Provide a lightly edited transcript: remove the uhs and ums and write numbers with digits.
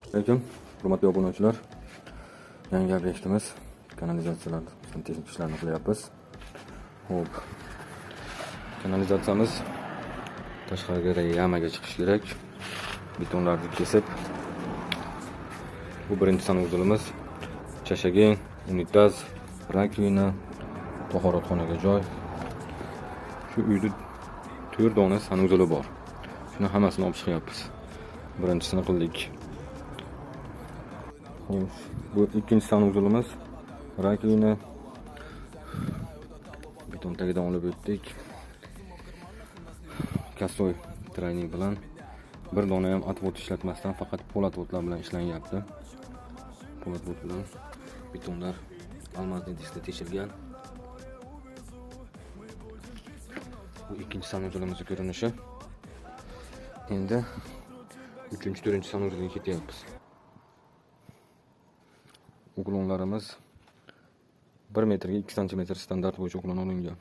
Lekin hurmatli obunachilar, yangi obyektimiz kanalizatsiyalar texnik ishlarini qilyapmiz. Xo'p. Kanalizatsiyamiz tashqariga yamaga chiqish kerak. Betonlarni kesib, bu birinchi sanuzulimiz. Chashagin, unitaz, rakovina, tahoratxonaga joy. Shu uyda 4 dona sanuzuli bor. Shuni hammasini olib chiqyapmiz. Birinchisini qildik. Bu ikkinchi sanuzulimiz. Rakovina, beton tagidan olib o'tdik. Kasoy treyning bilan bir dona ham atvot ishlatmasdan faqat polatvotlar bilan ishlanyapti. Polatvot bilan betonlar almagnitda teshilgan. Bu ikkinchi sanuzulimizning ko'rinishi. Endi 3-4 sanuzulga ketyapmiz. Uglonlarimiz 1 metrga 2 sm standart bo'yicha uglon olingan.